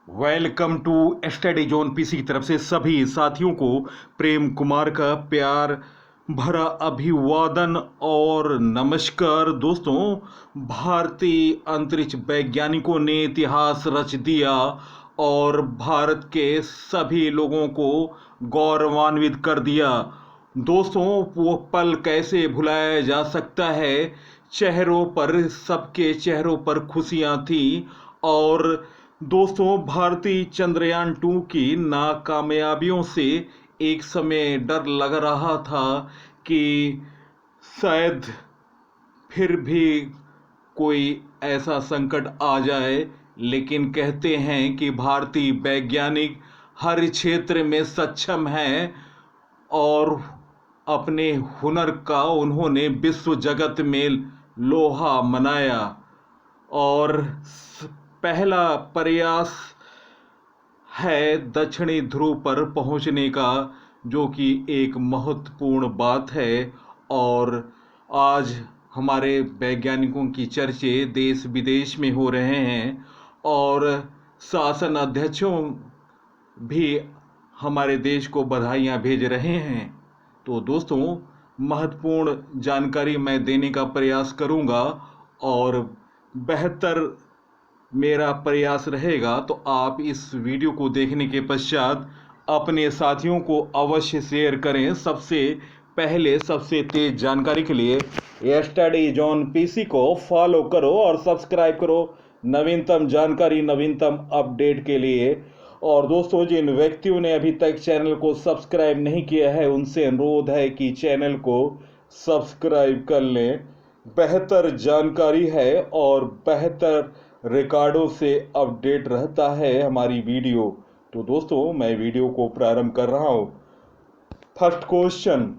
Welcome to study zone PC की तरफ से सभी साथियों को प्रेम कुमार का प्यार भरा अभिवादन और नमस्कार। दोस्तों, भारतीय अंतरिक्ष वैज्ञानिकों ने इतिहास रच दिया और भारत के सभी लोगों को गौरवान्वित कर दिया। दोस्तों, वो पल कैसे भुलाया जा सकता है। चेहरों पर, सबके चेहरों पर खुशियां थी। और दोस्तों, भारतीय चंद्रयान 2 की नाकामयाबियों से एक समय डर लग रहा था कि शायद फिर भी कोई ऐसा संकट आ जाए। लेकिन कहते हैं कि भारतीय वैज्ञानिक हर क्षेत्र में सक्षम हैं और अपने हुनर का उन्होंने विश्व जगत में लोहा मनाया। और पहला प्रयास है दक्षिणी ध्रुव पर पहुंचने का, जो कि एक महत्वपूर्ण बात है। और आज हमारे वैज्ञानिकों की चर्चे देश विदेश में हो रहे हैं और शासन अध्यक्षों भी हमारे देश को बधाइयाँ भेज रहे हैं। तो दोस्तों, महत्वपूर्ण जानकारी मैं देने का प्रयास करूंगा और बेहतर मेरा प्रयास रहेगा। तो आप इस वीडियो को देखने के पश्चात अपने साथियों को अवश्य शेयर करें। सबसे पहले सबसे तेज जानकारी के लिए स्टडी जोन पीसी को फॉलो करो और सब्सक्राइब करो नवीनतम जानकारी, नवीनतम अपडेट के लिए। और दोस्तों, जिन व्यक्तियों ने अभी तक चैनल को सब्सक्राइब नहीं किया है, उनसे अनुरोध है कि चैनल को सब्सक्राइब कर लें। बेहतर जानकारी है और बेहतर रिकॉर्डों से अपडेट रहता है हमारी वीडियो। तो दोस्तों, मैं वीडियो को प्रारंभ कर रहा हूं। फर्स्ट क्वेश्चन,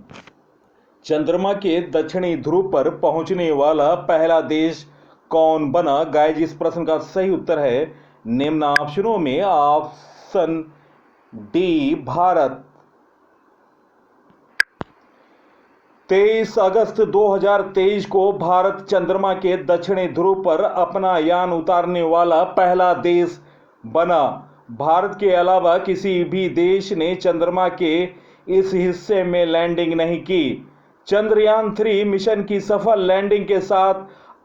चंद्रमा के दक्षिणी ध्रुव पर पहुंचने वाला पहला देश कौन बना? गाइज, इस प्रश्न का सही उत्तर है निम्न ऑप्शनों में ऑप्शन डी, भारत। 23 अगस्त 2023 को भारत चंद्रमा के दक्षिणी ध्रुव पर अपना यान उतारने वाला पहला देश बना। भारत के अलावा किसी भी देश ने चंद्रमा के इस हिस्से में लैंडिंग नहीं की। चंद्रयान 3 मिशन की सफल लैंडिंग के साथ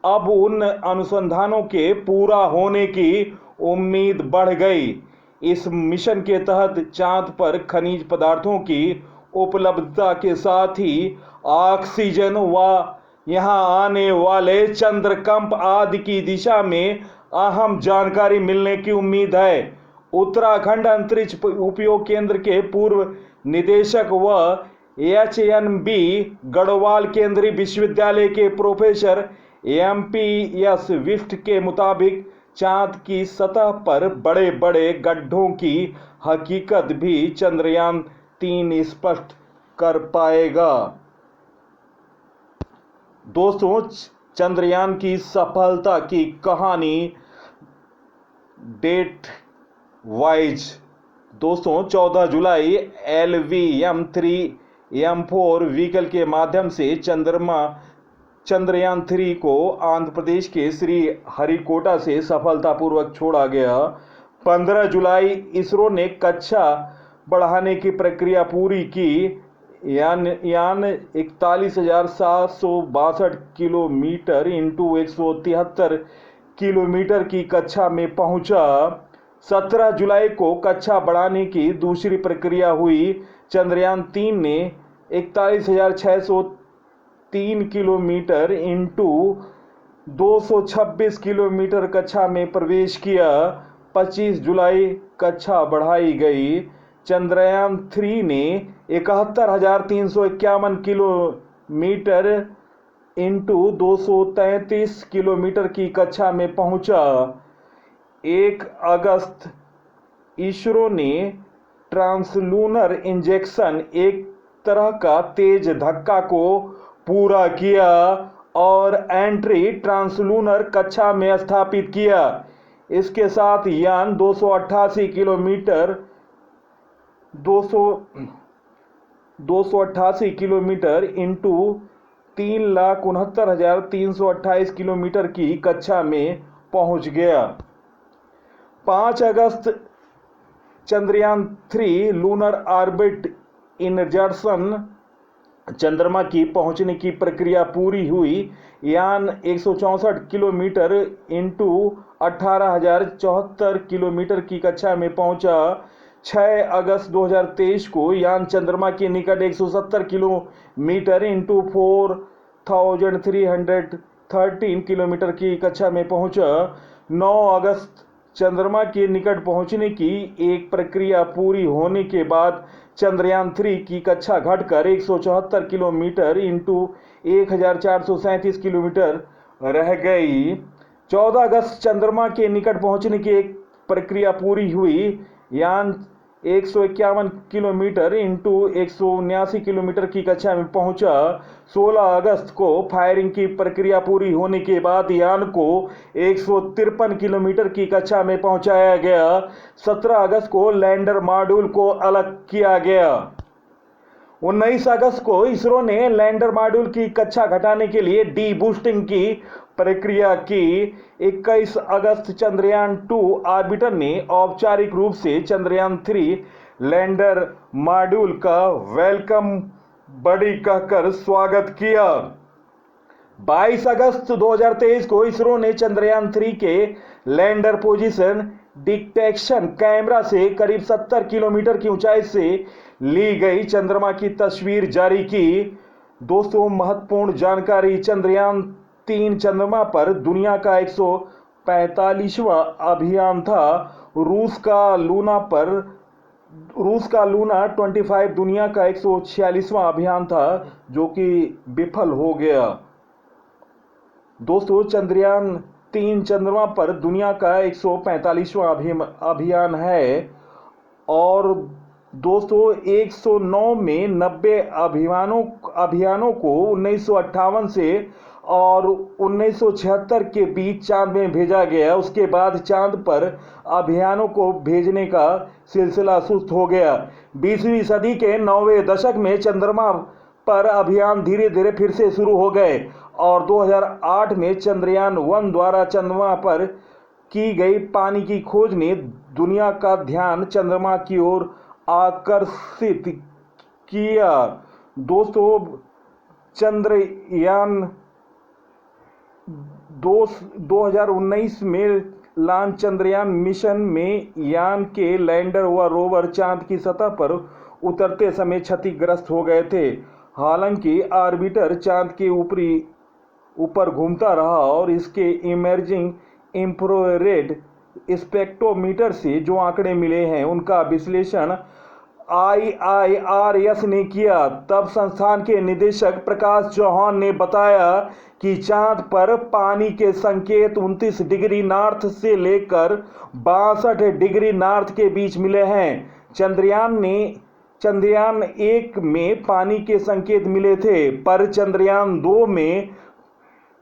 अब उन अनुसंधानों के पूरा होने की उम्मीद बढ़ गई। इस मिशन के तहत चांद पर खनिज पदार्थों की उपलब्धता के साथ ही ऑक्सीजन व यहां आने वाले चंद्रकंप आदि की दिशा में अहम जानकारी मिलने की उम्मीद है। उत्तराखंड अंतरिक्ष उपयोग केंद्र के पूर्व निदेशक व HNB गढ़वाल केंद्रीय विश्वविद्यालय के प्रोफेसर MPS विफ्ट के मुताबिक चांद की सतह पर बड़े बड़े गड्ढों की हकीकत भी चंद्रयान 3 स्पष्ट कर पाएगा। दोस्तों, चंद्रयान की सफलता की कहानी डेट वाइज। दोस्तों, 14 जुलाई LVM-3M4 व्हीकल के माध्यम से चंद्रयान 3 को आंध्र प्रदेश के श्री हरिकोटा से सफलतापूर्वक छोड़ा गया। 15 जुलाई इसरो ने कक्षा बढ़ाने की प्रक्रिया पूरी की। यान 41,762 किलोमीटर इंटू 173 किलोमीटर की कक्षा में पहुंचा। 17 जुलाई को कक्षा बढ़ाने की दूसरी प्रक्रिया हुई। चंद्रयान 3 ने 41,603 किलोमीटर इंटू 226 किलोमीटर कक्षा में प्रवेश किया। 25 जुलाई कक्षा बढ़ाई गई। चंद्रयान 3 ने 71,351 किलोमीटर इंटू 233 किलोमीटर की कक्षा में पहुंचा। 1 अगस्त इसरो ने ट्रांसलूनर इंजेक्शन, एक तरह का तेज धक्का को पूरा किया और एंट्री ट्रांसलूनर कक्षा में स्थापित किया। इसके साथ यान 288 किलोमीटर इंटू 3,69,328 किलोमीटर की कक्षा में पहुंच गया। 5 अगस्त चंद्रयान 3 लूनर ऑर्बिट इनर्जर्सन चंद्रमा की पहुंचने की प्रक्रिया पूरी हुई। यान 164 किलोमीटर इंटू 18,074 किलोमीटर की कक्षा में पहुंचा। 6 अगस्त 2023 को यान चंद्रमा के निकट 170 किलोमीटर इंटू 4,313 किलोमीटर की कक्षा में पहुंचा। 9 अगस्त चंद्रमा के निकट पहुंचने की एक प्रक्रिया पूरी होने के बाद चंद्रयान 3 की कक्षा घटकर 174 किलोमीटर इंटू 1,437 किलोमीटर रह गई। 14 अगस्त चंद्रमा के निकट पहुंचने की एक प्रक्रिया पूरी हुई। यान 151 किलोमीटर इंटू 179 किलोमीटर की कक्षा में पहुंचा। 16 अगस्त को फायरिंग की प्रक्रिया पूरी होने के बाद यान को 153 किलोमीटर की कक्षा में पहुंचाया गया। 17 अगस्त को लैंडर मॉड्यूल को अलग किया गया। 19 अगस्त को इसरो ने लैंडर मॉड्यूल की कक्षा घटाने के लिए डी बूस्टिंग की प्रक्रिया की। 21 अगस्त चंद्रयान 2 ऑर्बिटर ने औपचारिक रूप से चंद्रयान 3 लैंडर मॉड्यूल का वेलकम बडी कहकर स्वागत किया। 22 अगस्त 2023 को इसरो ने चंद्रयान 3 के लैंडर पोजीशन डिटेक्शन कैमरा से करीब 70 किलोमीटर की ऊंचाई से ली गई चंद्रमा की तस्वीर जारी की। दोस्तों, महत्वपूर्ण जानकारी, चंद्रयान 3 चंद्रमा पर दुनिया का 145वां अभियान था। रूस का लूना 25 दुनिया का 146वां अभियान था जो कि विफल हो गया। दोस्तों, चंद्रयान 3 चंद्रमा पर दुनिया का 145वां अभियान है और दोस्तों 109 में 90 अभियानों को 1958 से और 1976 के बीच चांद में भेजा गया। उसके बाद चांद पर अभियानों को भेजने का सिलसिला सुस्त हो गया। 20वीं सदी के 9वें दशक में चंद्रमा पर अभियान धीरे धीरे फिर से शुरू हो गए और 2008 में चंद्रयान 1 द्वारा चंद्रमा पर की गई पानी की खोज ने दुनिया का ध्यान चंद्रमा की ओर आकर्षित किया। दोस्तों, चंद्रयान 2019 में लॉन्च चंद्रयान मिशन में यान के लैंडर व रोवर चांद की सतह पर उतरते समय क्षतिग्रस्त हो गए थे। हालांकि ऑर्बिटर चांद के ऊपर घूमता रहा और इसके इमर्जिंग इंफ्रारेड स्पेक्ट्रोमीटर से जो आंकड़े मिले हैं उनका विश्लेषण IIRS ने किया। तब संस्थान के निदेशक प्रकाश चौहान ने बताया कि चांद पर पानी के संकेत 29 डिग्री नॉर्थ से लेकर 62 डिग्री नॉर्थ के बीच मिले हैं। चंद्रयान 1 में पानी के संकेत मिले थे, पर चंद्रयान 2 में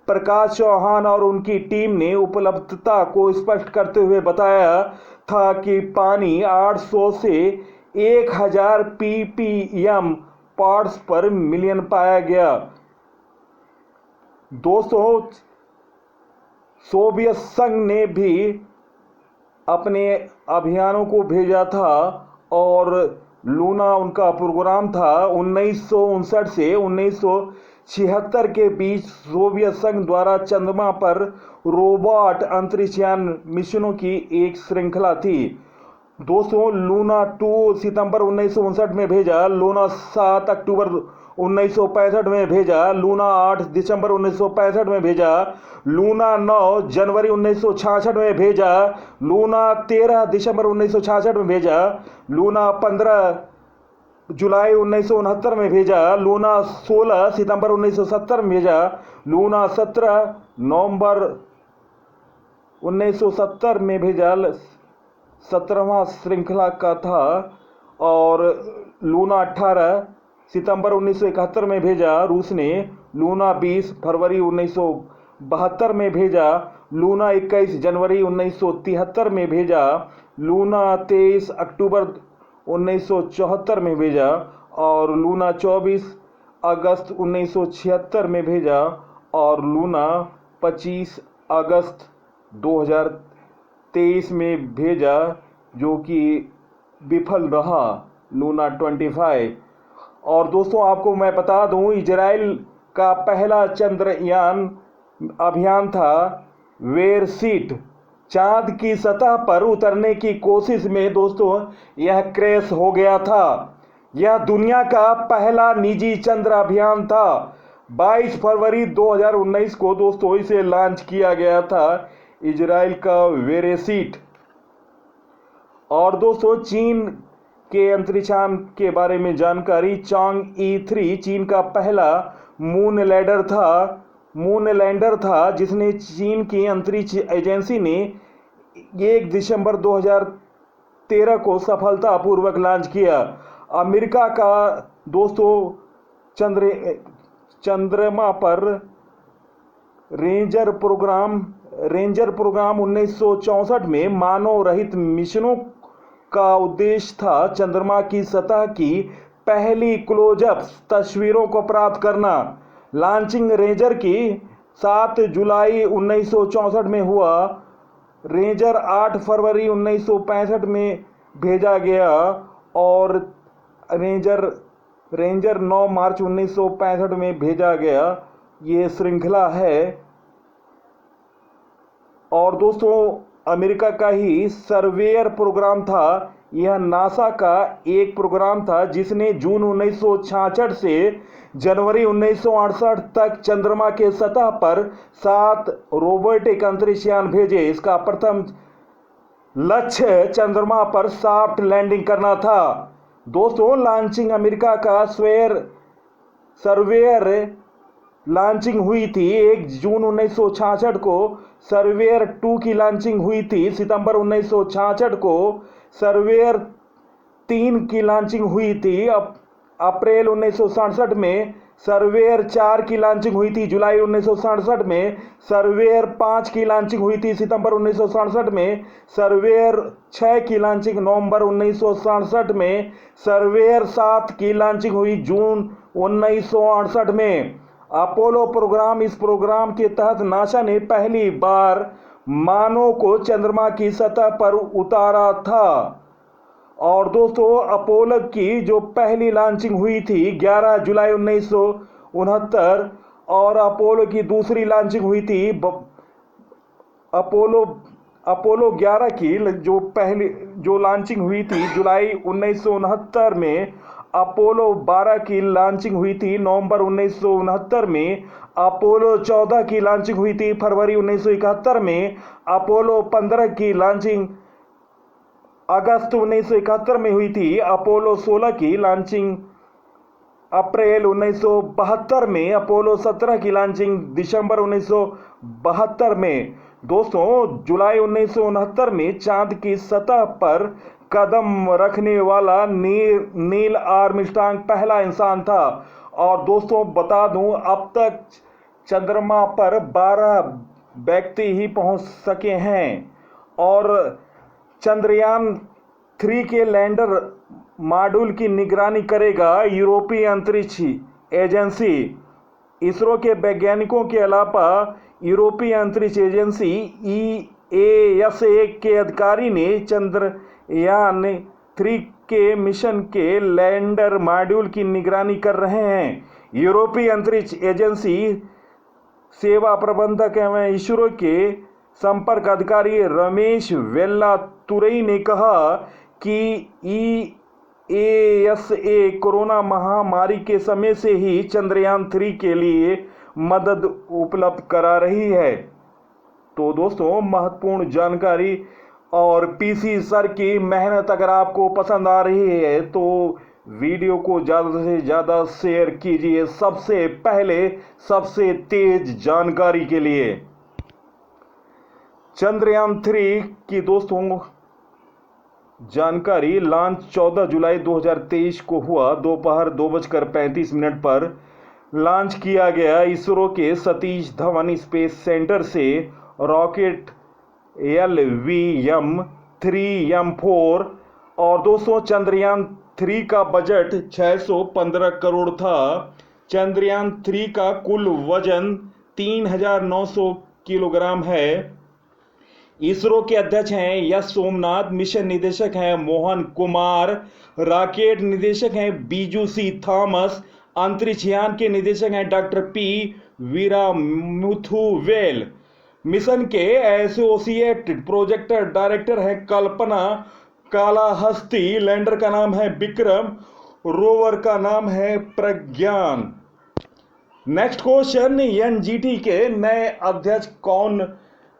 प्रकाश चौहान और उनकी टीम ने उपलब्धता को स्पष्ट करते हुए बताया था कि पानी 800 से 1000 ppm पार्ट्स पर मिलियन पाया गया। दोस्तों, सोवियत संघ ने भी अपने अभियानों को भेजा था और लूना उनका प्रोग्राम था। 1959 से 1976 के बीच सोवियत संघ द्वारा चंद्रमा पर रोबोट अंतरिक्षयान मिशनों की एक श्रृंखला थी। दोस्तों, लूना 2 सितंबर 1959 में भेजा, लूना 7 अक्टूबर 1965 में भेजा, लूना 8 दिसंबर 1965 में भेजा, लूना 9 जनवरी 1966 में भेजा, लूना 13 दिसंबर 1966 में भेजा, लूना 15 जुलाई 1969 में भेजा, लूना 16 सितंबर 1970 में भेजा, लूना 17 नवंबर 1970 में भेजा, 17वां श्रृंखला का था। और लूना 18 सितंबर 1971 में भेजा रूस ने, लूना 20 फरवरी 1972 में भेजा, लूना 21 जनवरी 1973 में भेजा, लूना 23 अक्टूबर 1974 में भेजा और लूना 24 अगस्त 1976 में भेजा और लूना 25 अगस्त 2023 में भेजा, जो कि विफल रहा, लूना 25। और दोस्तों आपको मैं बता दूं, इजराइल का पहला चंद्रयान अभियान था वेरसीट। चांद की सतह पर उतरने की कोशिश में दोस्तों यह क्रैश हो गया था। यह दुनिया का पहला निजी चंद्र अभियान था। 22 फरवरी 2019 को दोस्तों इसे लॉन्च किया गया था, इजराइल का वेरेसीट। और दोस्तों चीन के अंतरिक्षयान के बारे में जानकारी, चांग-ई 3 चीन का पहला मून लैंडर था जिसने चीन की अंतरिक्ष एजेंसी ने 1 दिसंबर 2013 को सफलतापूर्वक लॉन्च किया। अमेरिका का दोस्तों चंद्रमा पर रेंजर प्रोग्राम 1964 में मानव रहित मिशनों का उद्देश्य था चंद्रमा की सतह की पहली क्लोजअप तस्वीरों को प्राप्त करना। लॉन्चिंग रेंजर की 7 जुलाई 1964 में हुआ। रेंजर 8 फरवरी 1965 में भेजा गया और रेंजर 9 मार्च 1965 में भेजा गया। ये श्रृंखला है। और दोस्तों अमेरिका का ही सर्वेयर प्रोग्राम था। यह नासा का एक प्रोग्राम था जिसने जून 1966 से जनवरी 1968 तक चंद्रमा के सतह पर 7 रोबोटिक अंतरिक्षयान भेजे। इसका प्रथम लक्ष्य चंद्रमा पर सॉफ्ट लैंडिंग करना था। दोस्तों लॉन्चिंग अमेरिका का सर्वेयर लॉन्चिंग हुई थी 1 जून 1966 को। सर्वेयर 2 की लॉन्चिंग हुई थी सितंबर 1966 को। सर्वेयर 3 की लॉन्चिंग हुई थी अप्रैल 1967 में। सर्वेयर 4 की लॉन्चिंग हुई थी जुलाई 1967 में। सर्वेयर 5 की लॉन्चिंग हुई थी सितंबर 1967 में। सर्वेयर 6 की लॉन्चिंग नवंबर 1967 में। सर्वेयर 7 की लॉन्चिंग हुई जून 1968 में। अपोलो प्रोग्राम, इस प्रोग्राम के तहत नासा ने पहली बार मानव को चंद्रमा की सतह पर उतारा था। और दोस्तों अपोलो की जो पहली लॉन्चिंग हुई थी 11 जुलाई 1969 और अपोलो की दूसरी लॉन्चिंग हुई थी अपोलो 11 की जो लॉन्चिंग हुई थी जुलाई 1969 में। अपोलो 12 की लॉन्चिंग हुई थी नवंबर 1969 में। अपोलो 14 की लॉन्चिंग हुई थी फरवरी 1971 में। अपोलो 15 की लॉन्चिंग अगस्त 1971 में हुई थी। अपोलो 16 की लॉन्चिंग अप्रैल 1972 में। अपोलो 17 की लॉन्चिंग दिसंबर 1972 में। दोस्तों जुलाई 1969 में चांद की सतह पर कदम रखने वाला नील आर्मस्ट्रांग पहला इंसान था। और दोस्तों बता दूं अब तक चंद्रमा पर 12 व्यक्ति ही पहुंच सके हैं। और चंद्रयान 3 के लैंडर मॉड्यूल की निगरानी करेगा यूरोपीय अंतरिक्ष एजेंसी। इसरो के वैज्ञानिकों के अलावा यूरोपीय अंतरिक्ष एजेंसी EASA के अधिकारी ने चंद्रयान 3 के मिशन के लैंडर मॉड्यूल की निगरानी कर रहे हैं। यूरोपीय अंतरिक्ष एजेंसी सेवा प्रबंधक एवं इसरो के संपर्क अधिकारी रमेश वेल्लातुरई ने कहा कि EASA कोरोना महामारी के समय से ही चंद्रयान 3 के लिए मदद उपलब्ध करा रही है। तो दोस्तों महत्वपूर्ण जानकारी और PC सर की मेहनत अगर आपको पसंद आ रही है तो वीडियो को ज़्यादा से ज़्यादा शेयर कीजिए, सबसे पहले सबसे तेज जानकारी के लिए। चंद्रयान 3 की दोस्तों जानकारी लॉन्च 14 जुलाई 2023 को हुआ। दोपहर 2:35 पर लॉन्च किया गया। इसरो के सतीश धवन स्पेस सेंटर से रॉकेट LVM-3M4। और दोस्तों चंद्रयान 3 का बजट 615 करोड़ था। चंद्रयान 3 का कुल वजन 3900 किलोग्राम है। इसरो के अध्यक्ष हैं यस सोमनाथ, मिशन निदेशक हैं मोहन कुमार, रॉकेट निदेशक हैं बीजू सी थॉमस, अंतरिक्ष यान के निदेशक हैं डॉक्टर पी वीरामुथुवेल, मिशन के एसोसिएट प्रोजेक्ट डायरेक्टर हैं कल्पना कालाहस्ती, लैंडर का नाम है विक्रम, रोवर का नाम है प्रज्ञान। नेक्स्ट क्वेश्चन, एनजीटी के नए अध्यक्ष कौन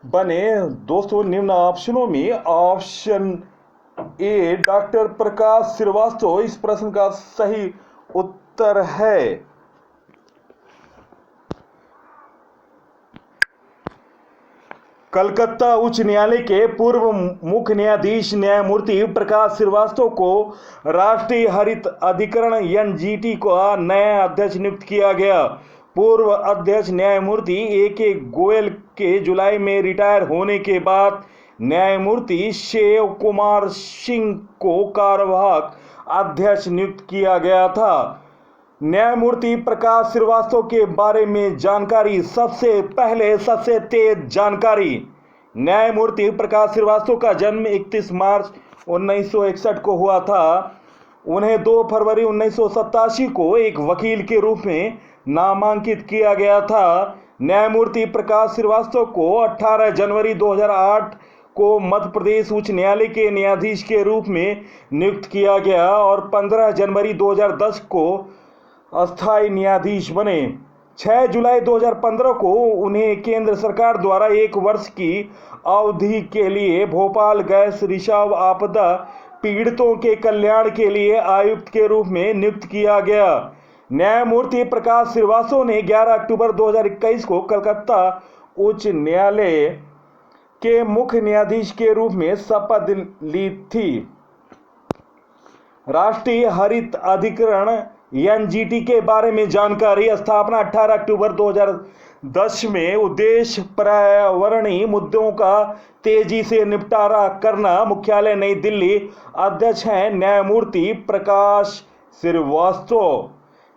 बने? दोस्तों निम्न ऑप्शनों में ऑप्शन ए डॉक्टर प्रकाश श्रीवास्तव इस प्रश्न का सही उत्तर है। कलकत्ता उच्च न्यायालय के पूर्व मुख्य न्यायाधीश न्यायमूर्ति प्रकाश श्रीवास्तव को राष्ट्रीय हरित अधिकरण एनजीटी का नया अध्यक्ष नियुक्त किया गया। पूर्व अध्यक्ष न्यायमूर्ति ए.के. गोयल के जुलाई में रिटायर होने के बाद न्यायमूर्ति शिव कुमार सिंह को कार्यवाहक अध्यक्ष नियुक्त किया गया था। न्यायमूर्ति प्रकाश श्रीवास्तव के बारे में जानकारी, सबसे तेज जानकारी। न्यायमूर्ति प्रकाश श्रीवास्तव का जन्म 31 मार्च 1961 को हुआ था। उन्हें 2 फरवरी 1987 को एक वकील के रूप में नामांकित किया गया था। न्यायमूर्ति प्रकाश श्रीवास्तव को 18 जनवरी 2008 को मध्य प्रदेश उच्च न्यायालय के न्यायाधीश के रूप में नियुक्त किया गया और 15 जनवरी 2010 को अस्थायी न्यायाधीश बने। 6 जुलाई 2015 को उन्हें केंद्र सरकार द्वारा 1 वर्ष की अवधि के लिए भोपाल गैस रिसाव आपदा पीड़ितों के कल्याण के लिए आयुक्त के रूप में नियुक्त किया गया। न्यायमूर्ति प्रकाश श्रीवास्तव ने 11 अक्टूबर 2021 को कलकत्ता उच्च न्यायालय के मुख्य न्यायाधीश के रूप में शपथ ली थी। राष्ट्रीय हरित अधिकरण एनजीटी के बारे में जानकारी। स्थापना 18 अक्टूबर 2010 में। उद्देश्य पर्यावरणीय मुद्दों का तेजी से निपटारा करना। मुख्यालय नई दिल्ली। अध्यक्ष हैं न्यायमूर्ति प्रकाश श्रीवास्तव।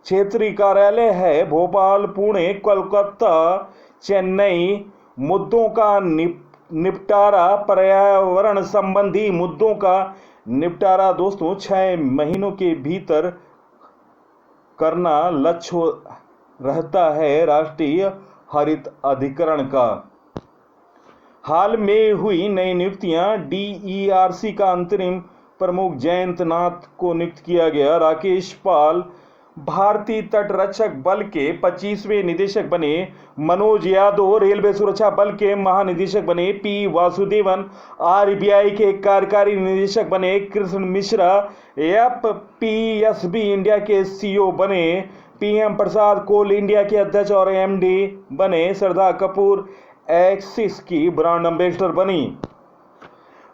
क्षेत्रीय कार्यालय है भोपाल, पुणे, कोलकाता, चेन्नई। मुद्दों का निपटारा, पर्यावरण संबंधी मुद्दों का निपटारा दोस्तों 6 महीनों के भीतर करना लक्ष्य रहता है राष्ट्रीय हरित अधिकरण का। हाल में हुई नई नियुक्तियां। डीईआरसी का अंतरिम प्रमुख जयंत नाथ को नियुक्त किया गया। राकेश पाल भारतीय तट रक्षक बल के 25वें निदेशक बने। मनोज यादव रेलवे सुरक्षा बल के महानिदेशक बने। पी वासुदेवन आरबीआई के कार्यकारी निदेशक बने। कृष्ण मिश्रा एफपीएसबी इंडिया के सीईओ बने। पीएम प्रसाद कोल इंडिया के अध्यक्ष और एमडी बने। श्रद्धा कपूर एक्सिस की ब्रांड एम्बेसडर बनी।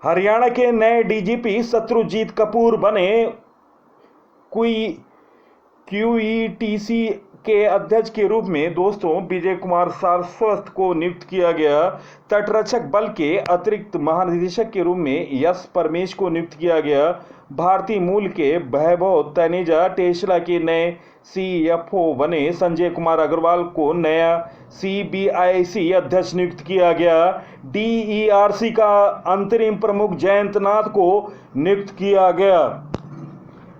हरियाणा के नए डीजीपी शत्रुजीत कपूर बने। क्यूईटीसी के अध्यक्ष के रूप में दोस्तों विजय कुमार सारस्वत को नियुक्त किया गया। तटरक्षक बल के अतिरिक्त महानिदेशक के रूप में यश परमेश को नियुक्त किया गया। भारतीय मूल के वैभव तनेजा टेस्ला के नए सीएफओ बने। संजय कुमार अग्रवाल को नया सीबीआईसी अध्यक्ष नियुक्त किया गया। डीईआरसी का अंतरिम प्रमुख जयंत नाथ को नियुक्त किया गया।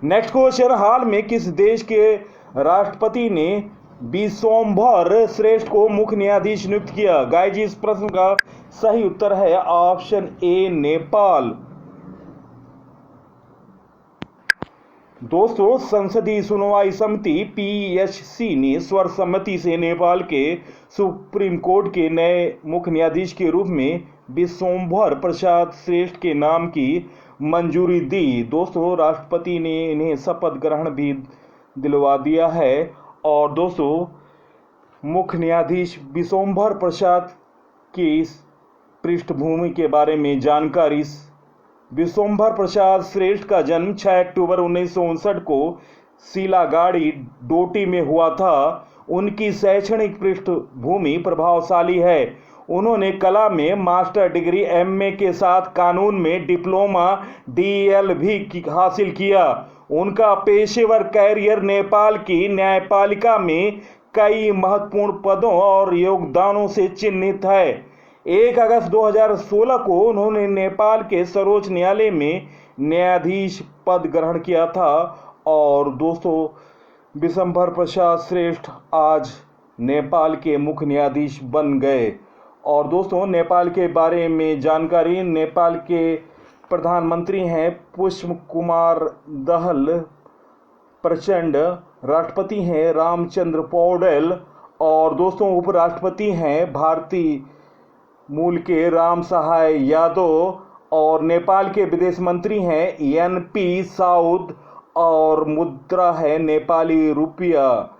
नेक्स्ट क्वेश्चन, हाल में किस देश के राष्ट्रपति ने विश्वम्भर श्रेष्ठ को मुख्य न्यायाधीश नियुक्त किया? गाइस इस प्रश्न का सही उत्तर है ऑप्शन ए नेपाल। दोस्तों संसदीय सुनवाई समिति पीएचसी ने सर्वसम्मति से नेपाल के सुप्रीम कोर्ट के नए मुख्य न्यायाधीश के रूप में विश्वम्भर प्रसाद श्रेष्ठ के नाम की मंजूरी दी। दोस्तों राष्ट्रपति ने इन्हें शपथ ग्रहण भी दिलवा दिया है। और दोस्तों मुख्य न्यायाधीश विश्वम्भर प्रसाद की पृष्ठभूमि के बारे में जानकारी। विश्वम्भर प्रसाद श्रेष्ठ का जन्म 6 अक्टूबर 1959 को सीलागाड़ी डोटी में हुआ था। उनकी शैक्षणिक पृष्ठभूमि प्रभावशाली है। उन्होंने कला में मास्टर डिग्री, एमए के साथ कानून में डिप्लोमा, डीएल भी हासिल किया। उनका पेशेवर कैरियर नेपाल की न्यायपालिका में कई महत्वपूर्ण पदों और योगदानों से चिन्हित है। 1 अगस्त 2016 को उन्होंने नेपाल के सर्वोच्च न्यायालय में न्यायाधीश पद ग्रहण किया था। और दोस्तों, विशंभर प्रसाद श्रेष्ठ आज नेपाल के मुख्य न्यायाधीश बन गए। और दोस्तों, नेपाल के बारे में जानकारी, नेपाल के प्रधानमंत्री हैं पुष्प कुमार दहल प्रचंड, राष्ट्रपति हैं रामचंद्र पौडेल, और दोस्तों उपराष्ट्रपति हैं भारतीय मूल के राम सहाय यादव, और नेपाल के विदेश मंत्री हैं एनपी साउद, और मुद्रा है नेपाली रुपया,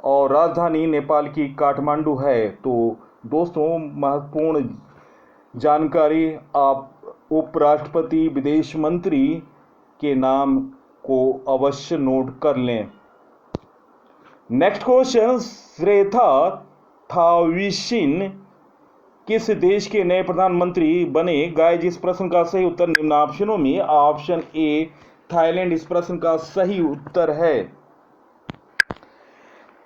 और राजधानी नेपाल की काठमांडू है। तो दोस्तों, महत्वपूर्ण जानकारी, आप उपराष्ट्रपति विदेश मंत्री के नाम को अवश्य नोट कर लें। नेक्स्ट क्वेश्चन, श्रेथा थाविसिन किस देश के नए प्रधानमंत्री बने? गाइस, इस प्रश्न का सही उत्तर निम्न ऑप्शनों में ऑप्शन ए थाईलैंड इस प्रश्न का सही उत्तर है।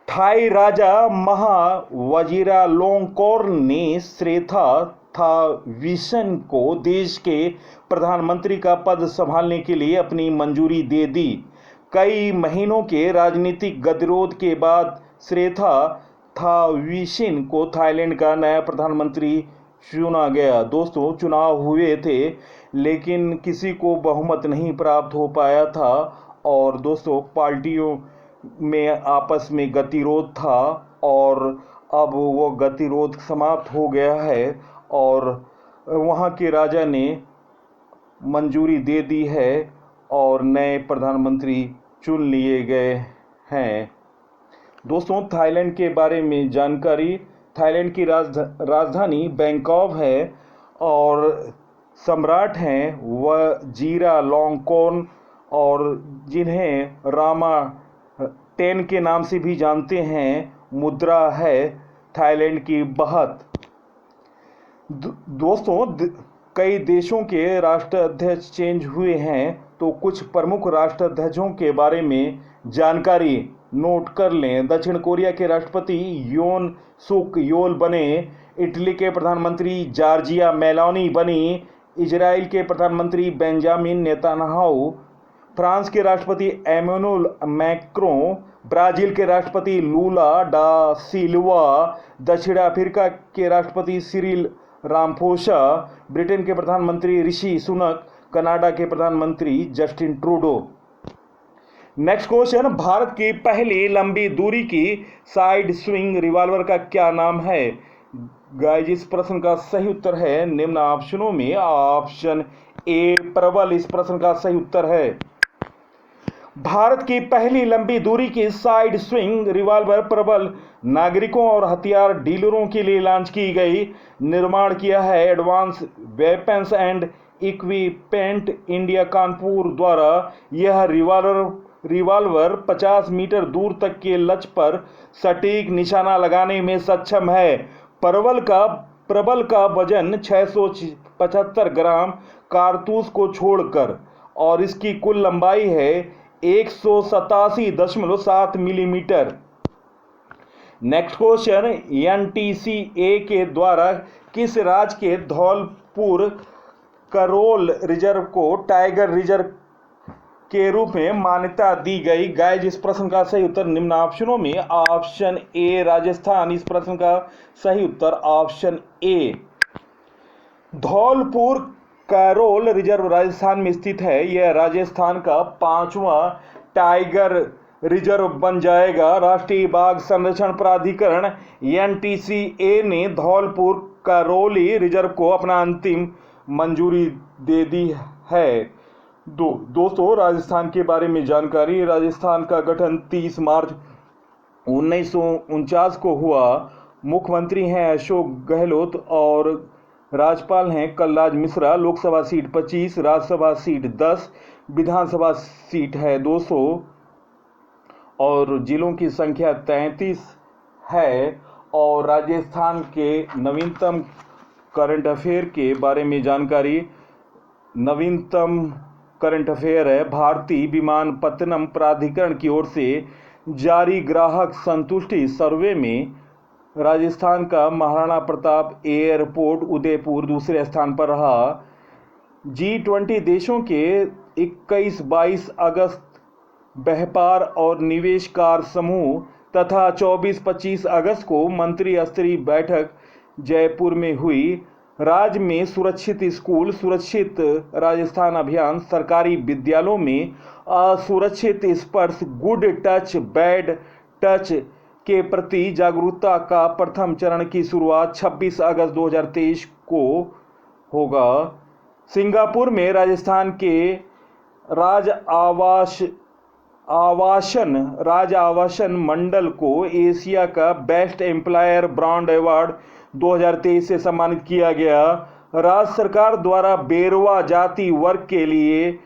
थाई राजा महा वजीरालोंगकोर्न ने श्रेथा थाविसिन को देश के प्रधानमंत्री का पद संभालने के लिए अपनी मंजूरी दे दी। कई महीनों के राजनीतिक गतिरोध के बाद श्रेथा थाविसिन को थाईलैंड का नया प्रधानमंत्री चुना गया। दोस्तों, चुनाव हुए थे लेकिन किसी को बहुमत नहीं प्राप्त हो पाया था, और दोस्तों पार्टियों में आपस में गतिरोध था, और अब वो गतिरोध समाप्त हो गया है और वहाँ के राजा ने मंजूरी दे दी है और नए प्रधानमंत्री चुन लिए गए हैं। दोस्तों, थाईलैंड के बारे में जानकारी, थाईलैंड की राजधानी बैंकॉक है और सम्राट हैं वजीरालोंगकोर्न, और जिन्हें रामा 10 के नाम से भी जानते हैं। मुद्रा है थाईलैंड की बाहत। दोस्तों, कई देशों के राष्ट्राध्यक्ष चेंज हुए हैं, तो कुछ प्रमुख राष्ट्राध्यक्षों के बारे में जानकारी नोट कर लें। दक्षिण कोरिया के राष्ट्रपति योन सुक योल बने, इटली के प्रधानमंत्री जॉर्जिया मेलोनी बनी, इजराइल के प्रधानमंत्री बेंजामिन नेतन्याहू, फ्रांस के राष्ट्रपति एमेनुएल मैक्रों, ब्राजील के राष्ट्रपति लूला डा सिल्वा, दक्षिण अफ्रीका के राष्ट्रपति सिरिल रामफोसा, ब्रिटेन के प्रधानमंत्री ऋषि सुनक, कनाडा के प्रधानमंत्री Justin Trudeau. Next question, Bharat की पहली लंबी दूरी की साइड स्विंग रिवॉल्वर का क्या नाम है? गाइस, इस प्रश्न का सही उत्तर है निम्न ऑप्शनों में ऑप्शन ए प्रबल इस प्रश्न का सही उत्तर है। भारत की पहली लंबी दूरी की साइड स्विंग रिवॉल्वर प्रबल नागरिकों और हथियार डीलरों के लिए लॉन्च की गई। निर्माण किया है advance weapons and equipment India Kanpur द्वारा। यह रिवॉल्वर 50 मीटर दूर तक के लक्ष्य पर सटीक निशाना लगाने में सक्षम है। प्रबल का वजन 675 ग्राम कारतूस को छोड़कर, और इसकी कुल लंबाई है 187.7 मिलीमीटर। नेक्स्ट क्वेश्चन, एनटीसीए के द्वारा किस राज्य के धौलपुर करोल रिजर्व को टाइगर रिजर्व के रूप में मान्यता दी गई? गाइस, इस प्रश्न का सही उत्तर निम्न ऑप्शनों में ऑप्शन ए राजस्थान इस प्रश्न का सही उत्तर option A. Dholpur Karauli reserve Rajasthan में स्थित है। यह राजस्थान का 5वां टाइगर रिजर्व बन जाएगा। राष्ट्रीय बाघ संरक्षण प्राधिकरण एनटीसीए ने धौलपुर करोली रिजर्व को अपना अंतिम मंजूरी दे दी है। दोस्तों, राजस्थान के बारे में जानकारी, राजस्थान का गठन 30 मार्च 1949 को हुआ। मुख्यमंत्री हैं अशोक गहलोत और राज्यपाल हैं कलराज मिश्रा। लोकसभा सीट 25, राज्यसभा सीट 10, विधानसभा सीट है 200 और जिलों की संख्या 33 है। और राजस्थान के नवीनतम करंट अफेयर के बारे में जानकारी, नवीनतम करंट अफेयर है भारतीय विमानपत्तनम प्राधिकरण की ओर से जारी ग्राहक संतुष्टि सर्वे में राजस्थान का महाराणा प्रताप एयरपोर्ट उदयपुर दूसरे स्थान पर रहा। G20 देशों के 21-22 अगस्त व्यापार और निवेशकार समूह तथा 24-25 अगस्त को मंत्री स्तरीय बैठक जयपुर में हुई। राज्य में सुरक्षित स्कूल सुरक्षित राजस्थान अभियान, सरकारी विद्यालयों में असुरक्षित स्पर्श गुड टच बैड टच के प्रति जागरूकता का प्रथम चरण की शुरुआत 26 अगस्त 2023 को होगा। सिंगापुर में राजस्थान के राज आवासन मंडल को एशिया का बेस्ट एम्प्लॉयर ब्रांड अवार्ड 2023 से सम्मानित किया गया। राज्य सरकार द्वारा बेरवा जाति वर्ग के लिए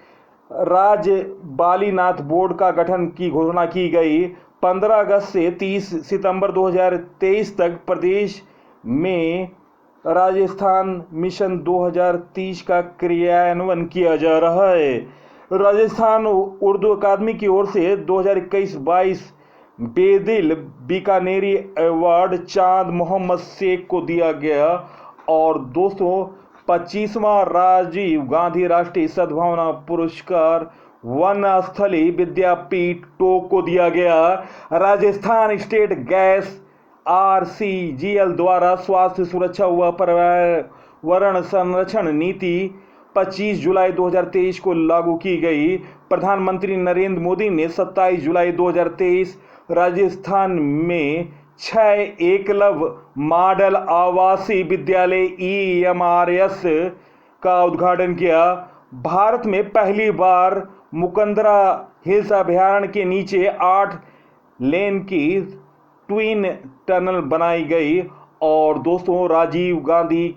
राज्य बालीनाथ बोर्ड का गठन की घोषणा की गई। 15 अगस्त से 30 सितंबर 2023 तक प्रदेश में राजस्थान मिशन 2030 का क्रियान्वयन किया जा रहा है। राजस्थान उर्दू अकादमी की ओर से 2021-22 बेदिल बीकानेरी अवार्ड चांद मोहम्मद शेख को दिया गया। और दोस्तों 25वां राजीव गांधी राष्ट्रीय सद्भावना पुरस्कार वनस्थली विद्यापीठ टोक को दिया गया। राजस्थान स्टेट गैस RCGL द्वारा स्वास्थ्य सुरक्षा व पर्यावरण संरक्षण नीति 25 जुलाई 2023 को लागू की गई। प्रधानमंत्री नरेंद्र मोदी ने 27 जुलाई 2023 राजस्थान में 6 एकलव्य मॉडल आवासीय विद्यालय EMRS का उद्घाटन किया। भारत में पहली बार मुकंदरा हिल्स अभयारण्य के नीचे 8 लेन की ट्विन टनल बनाई गई। और दोस्तों राजीव गांधी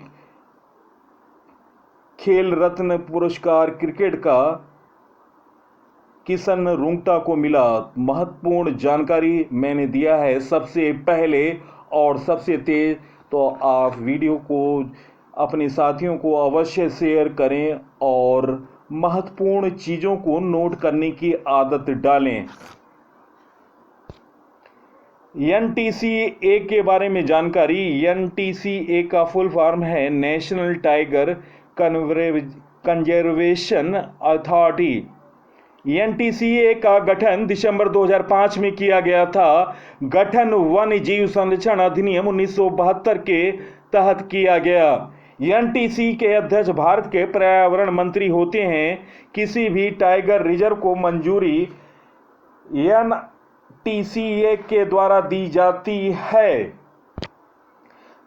खेल रत्न पुरस्कार क्रिकेट का किशन रुंगटा को मिला। महत्वपूर्ण जानकारी मैंने दिया है सबसे पहले और सबसे तेज, तो आप वीडियो को अपने साथियों को अवश्य शेयर करें और महत्वपूर्ण चीज़ों को नोट करने की आदत डालें। NTCA के बारे में जानकारी। NTCA का फुल फॉर्म है national tiger conservation authority. NTCA का गठन दिसंबर 2005 में किया गया था। गठन वन्य जीव संरक्षण अधिनियम 1972 के तहत किया गया। NTCA के अध्यक्ष भारत के पर्यावरण मंत्री होते हैं। किसी भी टाइगर रिजर्व को मंजूरी NTCA के द्वारा दी जाती है।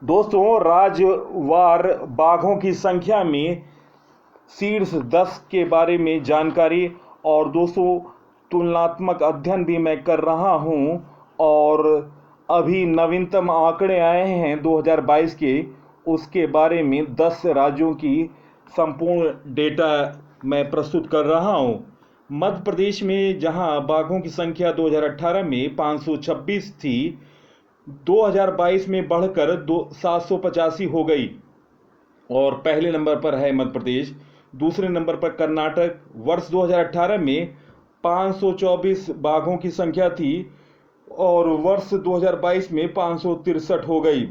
दोस्तों राज्यवार बाघों की संख्या में शीर्ष 10 के बारे में जानकारी। और दोस्तों तुलनात्मक अध्ययन भी मैं कर रहा हूं और अभी नवीनतम आंकड़े आए हैं 2022 के, उसके बारे में 10 राज्यों की संपूर्ण डेटा मैं प्रस्तुत कर रहा हूं। मध्य प्रदेश में जहां बाघों की संख्या 2018 में 526 थी, 2022 में बढ़कर 785 हो गई और पहले नंबर पर है मध्य प्रदेश। दूसरे नंबर पर कर्नाटक। वर्ष 2018 में 524 बाघों की संख्या थी और वर्ष 2022 में 563 हो गई।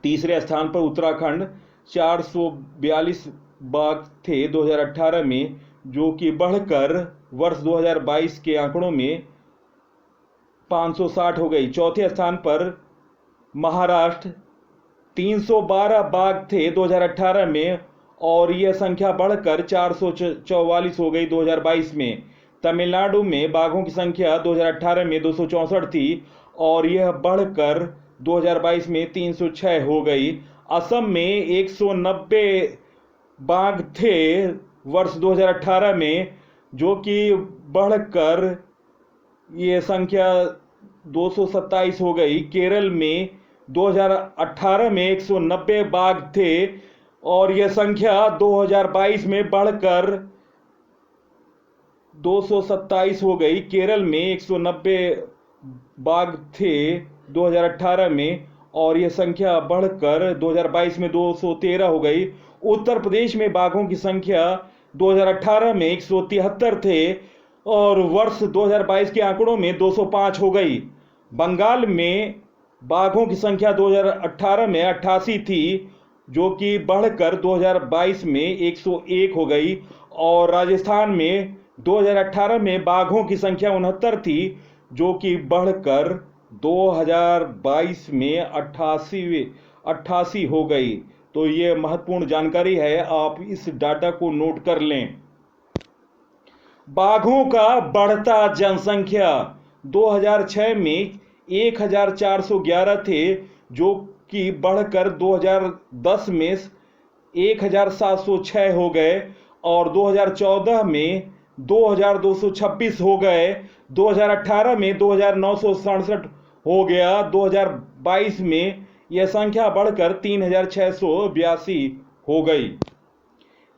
तीसरे स्थान पर उत्तराखंड, 442 बाघ थे 2018 में, जो कि बढ़कर वर्ष 2022 के आंकड़ों में 560 हो गई। चौथे स्थान पर महाराष्ट्र, 312 बाघ थे 2018 में और यह संख्या बढ़कर 444 हो गई 2022 में। तमिलनाडु में बाघों की संख्या 2018 में 264 थी और यह बढ़कर 2022 में 306 हो गई। असम में 190 बाघ थे वर्ष 2018 में, जो कि बढ़कर ये संख्या 227 हो गई। केरल में 2018 में 190 बाघ थे और यह संख्या 2022 में बढ़कर 227 हो गई। केरल में 190 बाघ थे 2018 में और यह संख्या बढ़कर 2022 में 213 हो गई। उत्तर प्रदेश में बाघों की संख्या 2018 में 173 थे और वर्ष 2022 के आंकड़ों में 205 हो गई। बंगाल में बाघों की संख्या 2018 में 88 थी, जो कि बढ़कर 2022 में 101 हो गई। और राजस्थान में 2018 में बाघों की संख्या 69 थी, जो कि बढ़कर 2022 में 88 हो गई। तो ये महत्वपूर्ण जानकारी है, आप इस डाटा को नोट कर लें। बाघों का बढ़ता जनसंख्या 2006 में 1411 थे, जो कि बढ़कर 2010 में 1706 हो गए और 2014 में 2226 हो गए, 2018 में 2967 हो गया, 2022 में यह संख्या बढ़कर 3682 हो गई।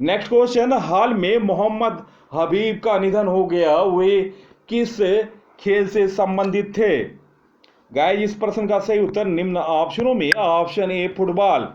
नेक्स्ट क्वेश्चन, हाल में मोहम्मद हबीब का निधन हो गया, वे किस खेल से संबंधित थे? गाइस, इस प्रश्न का सही उत्तर निम्न ऑप्शनों में। ऑप्शन ए फुटबॉल।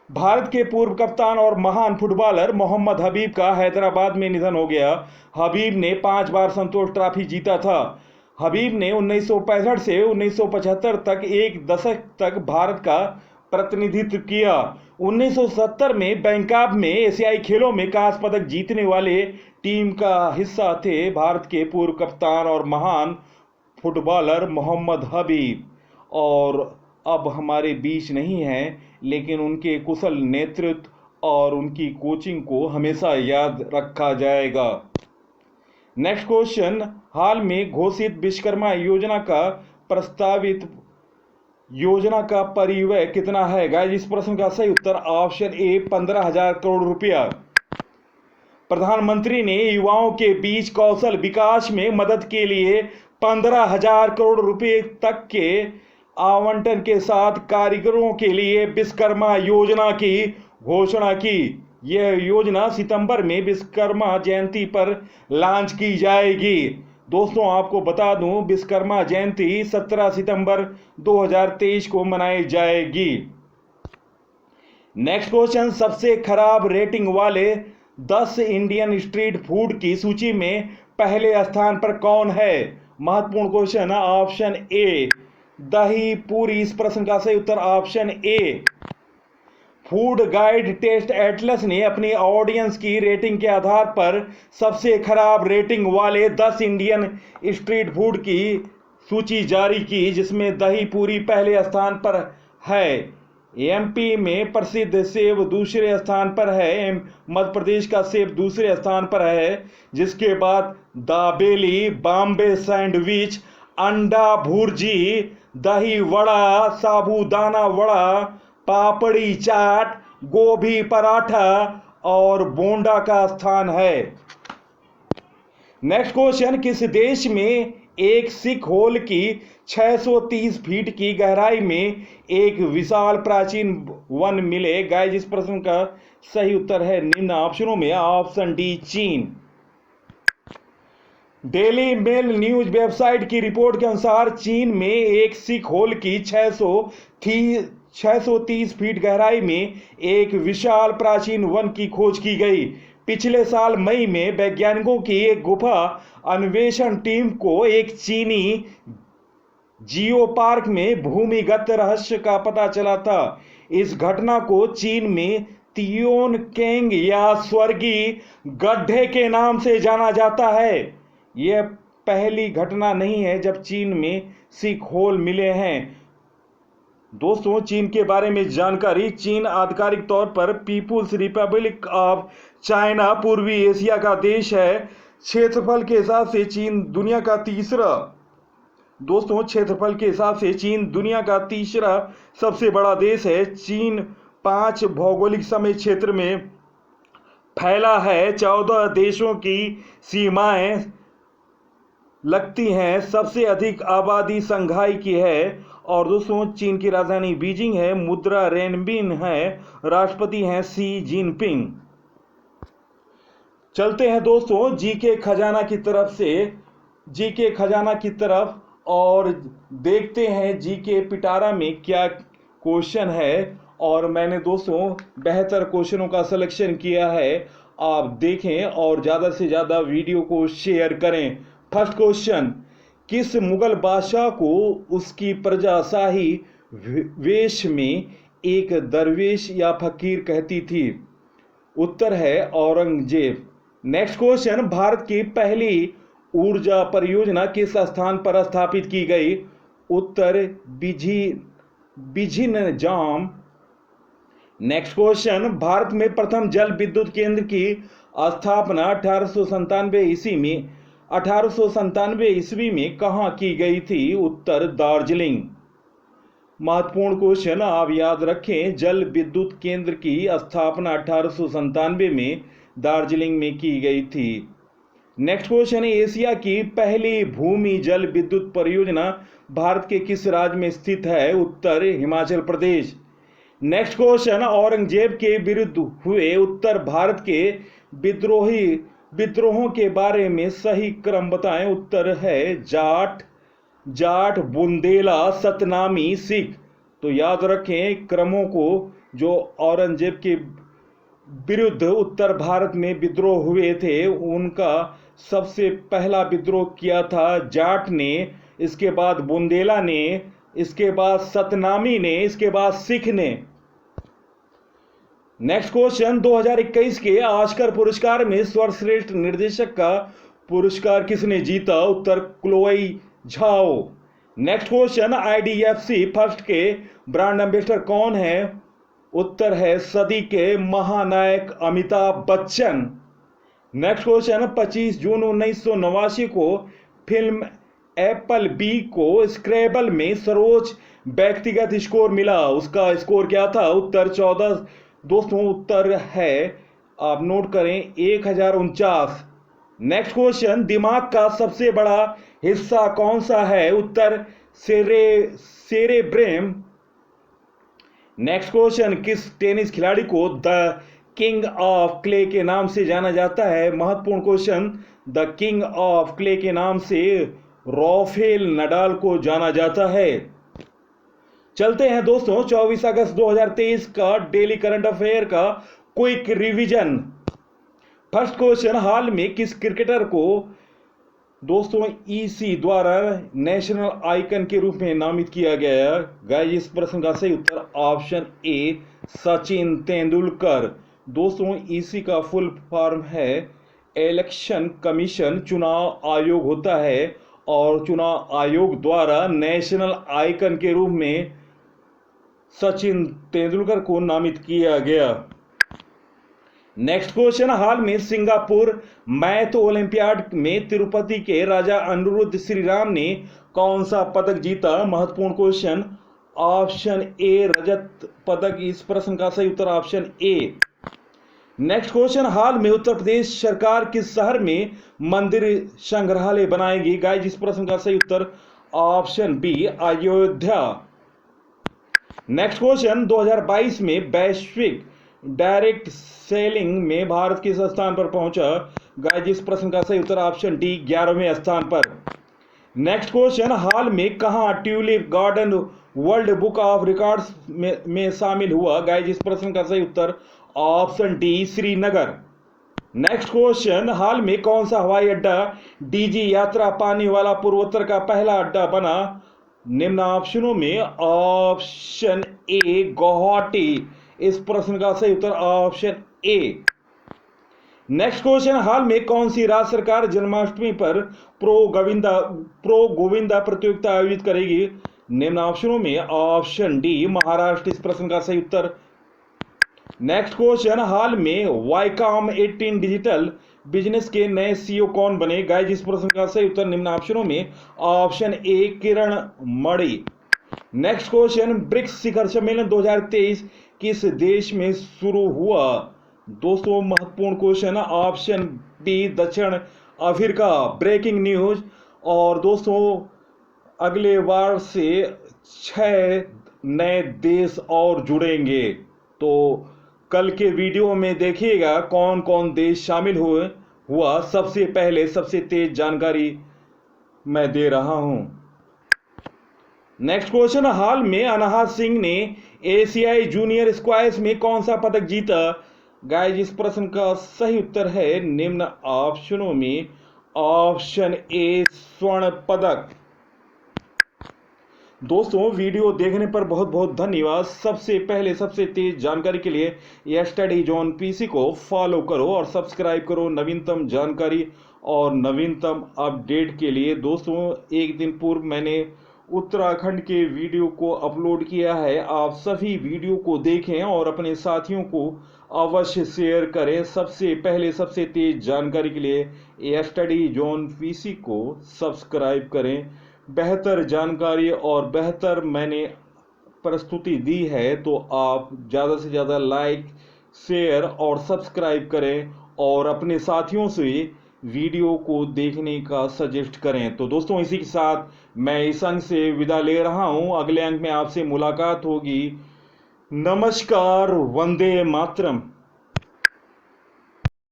भारत के पूर्व कप्तान और महान फुटबॉलर मोहम्मद हबीब का हैदराबाद में निधन हो गया। हबीब ने 5 बार संतोष ट्रॉफी जीता था। हबीब ने 1965 से 1975 तक एक दशक तक भारत का प्रतिनिधित्व किया। 1970 में बैंकॉक में एशियाई खेलों में कांस्य पदक जीतने वाले टीम का हिस्सा थे भारत के पूर्व कप्तान और महान फुटबॉलर मोहम्मद हबीब। और अब हमारे बीच नहीं हैं, लेकिन उनके कुशल नेतृत्व और उनकी कोचिंग को हमेशा याद रखा जाएगा। नेक्स्ट क्वेश्चन, हाल में घोषित विश्वकर्मा योजना का प्रस्तावित योजना का परिव्यय कितना है? गाइस, इस प्रश्न का सही उत्तर ऑप्शन ए 15,000 करोड़ रुपया। प्रधानमंत्री ने युवाओं के बीच कौशल विकास में मदद के लिए 15,000 करोड़ रुपए तक के आवंटन के साथ कारीगरों के लिए विश्वकर्मा योजना की घोषणा की। यह योजना सितंबर में विश्वकर्मा जयंती पर लॉन्च की जाएगी। दोस्तों, आपको बता दूं, विश्वकर्मा जयंती 17 सितंबर 2023 को मनाई जाएगी। नेक्स्ट क्वेश्चन, सबसे खराब रेटिंग वाले 10 इंडियन स्ट्रीट फूड की सूची में पहले स्थान पर कौन है? महत्वपूर्ण क्वेश्चन है। ऑप्शन ए दही पूरी। इस प्रश्न का सही उत्तर option A. Food guide Taste Atlas ने अपनी ऑडियंस की रेटिंग के आधार पर सबसे खराब रेटिंग वाले 10 इंडियन स्ट्रीट फूड की सूची जारी की, जिसमें दही पूरी पहले स्थान पर है। एमपी में प्रसिद्ध सेव दूसरे स्थान पर है। मध्य प्रदेश का सेव दूसरे स्थान पर है, जिसके बाद दाबेली, बॉम्बे सैंडविच, अंडा भुर्जी, दही वड़ा, साबूदाना वड़ा, पापड़ी चाट, गोभी पराठा और बोंडा का स्थान है। नेक्स्ट क्वेश्चन, किस देश में एक सिक होल की 630 फीट की गहराई में एक विशाल प्राचीन वन मिले? गाइस, इस प्रश्न का सही उत्तर है निम्न ऑप्शनों में। ऑप्शन डी चीन। डेली मेल न्यूज वेबसाइट की रिपोर्ट के अनुसार चीन में एक सिक होल की 630 फीट गहराई में एक विशाल प्राचीन वन की खोज की गई। पिछले साल मई में वैज्ञानिकों की एक गुफा अन्वेषण टीम को एक चीनी जियो पार्क में भूमिगत रहस्य का पता चला था। इस घटना को चीन में तियोन केंग या स्वर्गीय गड्ढे के नाम से जाना जाता है। यह पहली घटना नहीं है जब चीन में सिक होल मिले हैं। दोस्तों, चीन के बारे में जानकारी। चीन आधिकारिक तौर पर पीपुल्स रिपब्लिक ऑफ चाइना पूर्वी एशिया का देश है। क्षेत्रफल के हिसाब से चीन दुनिया का तीसरा सबसे बड़ा देश है। चीन 5 भौगोलिक समय क्षेत्र में फैला है। 14 देशों की सीमाएं लगती हैं। सबसे अधिक आबादी शंघाई की है। और दोस्तों, चीन की राजधानी बीजिंग है। मुद्रा रेनबिन है। राष्ट्रपति हैं शी जिनपिंग। चलते हैं दोस्तों जीके खजाना की तरफ और देखते हैं जीके पिटारा में क्या क्वेश्चन है। और मैंने दोस्तों बेहतर क्वेश्चनों का सिलेक्शन किया है, आप देखें और ज़्यादा से ज़्यादा वीडियो को शेयर करें। फर्स्ट क्वेश्चन, किस मुगल बादशाह को उसकी प्रजाशाही वेश में एक दरवेश या फकीर कहती थी? उत्तर है औरंगजेब। नेक्स्ट क्वेश्चन, भारत की पहली ऊर्जा परियोजना किस स्थान पर स्थापित की गई? उत्तर बिझिनजाम। नेक्स्ट क्वेश्चन, भारत में प्रथम जल विद्युत केंद्र की स्थापना 1897 ईस्वी में कहाँ की गई थी? उत्तर दार्जिलिंग। महत्वपूर्ण क्वेश्चन आप याद रखें, जल विद्युत केंद्र की स्थापना 1897 में दार्जिलिंग में की गई थी। नेक्स्ट क्वेश्चन, एशिया की पहली भूमि जल विद्युत परियोजना भारत के किस राज्य में स्थित है? उत्तर हिमाचल प्रदेश। नेक्स्ट क्वेश्चन, औरंगजेब के विरुद्ध हुए उत्तर भारत के विद्रोहों के बारे में सही क्रम बताएं। उत्तर है जाट, बुंदेला, सतनामी, सिख। तो याद रखें क्रमों को। जो औरंगजेब के विरुद्ध उत्तर भारत में विद्रोह हुए थे, उनका सबसे पहला विद्रोह किया था जाट ने, इसके बाद बुंदेला ने, इसके बाद सतनामी ने, इसके बाद सिख ने। नेक्स्ट क्वेश्चन, 2021 के ऑस्कर पुरस्कार में सर्वश्रेष्ठ निर्देशक का पुरस्कार किसने जीता? उत्तर Chloe Zhao. Next question, IDFC first के ब्रांड एम्बेसडर कौन है? उत्तर है सदी के महानायक अमिताभ बच्चन। नेक्स्ट क्वेश्चन, 25 जून 1989 को फिल्म एप्पल बी को स्क्रैबल में सर्वोच्च व्यक्तिगत स्कोर मिला, उसका स्कोर क्या था? उत्तर 14। दोस्तों उत्तर है, आप नोट करें, 1049। नेक्स्ट क्वेश्चन, दिमाग का सबसे बड़ा हिस्सा कौन सा है? उत्तर सेरेब्रम। नेक्स्ट क्वेश्चन, किस टेनिस खिलाड़ी को द किंग ऑफ क्ले के नाम से जाना जाता है? महत्वपूर्ण question, the king of clay के नाम से राफेल नडाल को जाना जाता है। चलते हैं दोस्तों 24 अगस्त 2023 का डेली करंट अफेयर का क्विक रिवीजन। फर्स्ट क्वेश्चन, हाल में किस क्रिकेटर को दोस्तों EC द्वारा नेशनल आइकन के रूप में नामित किया गया? गाइस इस प्रश्न का सही उत्तर ऑप्शन ए, सचिन तेंदुलकर। दोस्तों EC का फुल फॉर्म है इलेक्शन कमीशन, चुनाव आयोग होता है, और चुनाव आयोग द्वारा नेशनल आइकन के रूप में सचिन तेंदुलकर को नामित किया गया। नेक्स्ट क्वेश्चन, हाल में सिंगापुर मैथ ओलंपियाड में तिरुपति के राजा अनिरुद्ध श्रीराम ने कौन सा पदक जीता? महत्वपूर्ण क्वेश्चन, ऑप्शन ए, रजत पदक। इस प्रश्न का सही उत्तर ऑप्शन ए। नेक्स्ट क्वेश्चन, हाल में उत्तर प्रदेश सरकार किस शहर में मंदिर संग्रहालय बनाएगी? गाइस इस प्रश्न का सही उत्तर option B, Ayodhya. Next question, 2022 में वैश्विक डायरेक्ट सेलिंग में भारत किस स्थान पर पहुंचा? गाइस इस प्रश्न का सही उत्तर ऑप्शन डी, 11वें स्थान पर। नेक्स्ट क्वेश्चन, हाल में कहां tulip garden world book of records में शामिल हुआ? गाइस इस प्रश्न का सही उत्तर option D, Srinagar. Next question, हाल में कौन सा हवाई अड्डा DG यात्रा पाने वाला पूर्वोत्तर का पहला अड्डा बना? निम्न ऑप्शनों में ऑप्शन ए, गुवाहाटी। इस प्रश्न का सही उत्तर ऑप्शन ए। नेक्स्ट क्वेश्चन, हाल में कौन सी राज्य सरकार जन्माष्टमी पर प्रो गोविंदा प्रतियोगिता आयोजित करेगी? निम्न ऑप्शनों में ऑप्शन डी, महाराष्ट्र। इस प्रश्न का सही उत्तर। नेक्स्ट क्वेश्चन, हाल में वाईकॉम 18 डिजिटल बिजनेस के नए CEO कौन बने? गाइस इस प्रश्न का सही उत्तर निम्न ऑप्शनों में option A, Kiran Mani. Next question, BRICS शिखर सम्मेलन 2023 किस देश में शुरू हुआ? दोस्तों महत्वपूर्ण क्वेश्चन, ऑप्शन बी, दक्षिण अफ्रीका। Breaking news. और दोस्तों अगले बार से 6 नए देश और जुड़ेंगे, तो कल के वीडियो में देखिएगा कौन कौन देश शामिल हुआ। सबसे पहले सबसे तेज जानकारी मैं दे रहा हूं। नेक्स्ट क्वेश्चन, हाल में अनाहत सिंह ने एशियाई जूनियर स्क्वैश में कौन सा पदक जीता? गाइस इस प्रश्न का सही उत्तर है निम्न ऑप्शनों में ऑप्शन ए, स्वर्ण पदक। दोस्तों वीडियो देखने पर बहुत बहुत धन्यवाद। सबसे पहले सबसे तेज जानकारी के लिए ये स्टडी जोन पीसी को फॉलो करो और सब्सक्राइब करो नवीनतम जानकारी और नवीनतम अपडेट के लिए। दोस्तों एक दिन पूर्व मैंने उत्तराखंड के वीडियो को अपलोड किया है। आप सभी वीडियो को देखें और अपने साथियों को अवश्य शेयर करें। सबसे पहले सबसे तेज जानकारी के लिए ये स्टडी जोन पीसी को सब्सक्राइब करें। बेहतर जानकारी और बेहतर मैंने प्रस्तुति दी है, तो आप ज़्यादा से ज़्यादा लाइक शेयर और सब्सक्राइब करें और अपने साथियों से वीडियो को देखने का सजेस्ट करें। तो दोस्तों इसी के साथ मैं इस अंक से विदा ले रहा हूं। अगले अंक में आपसे मुलाकात होगी। नमस्कार, वंदे मातरम।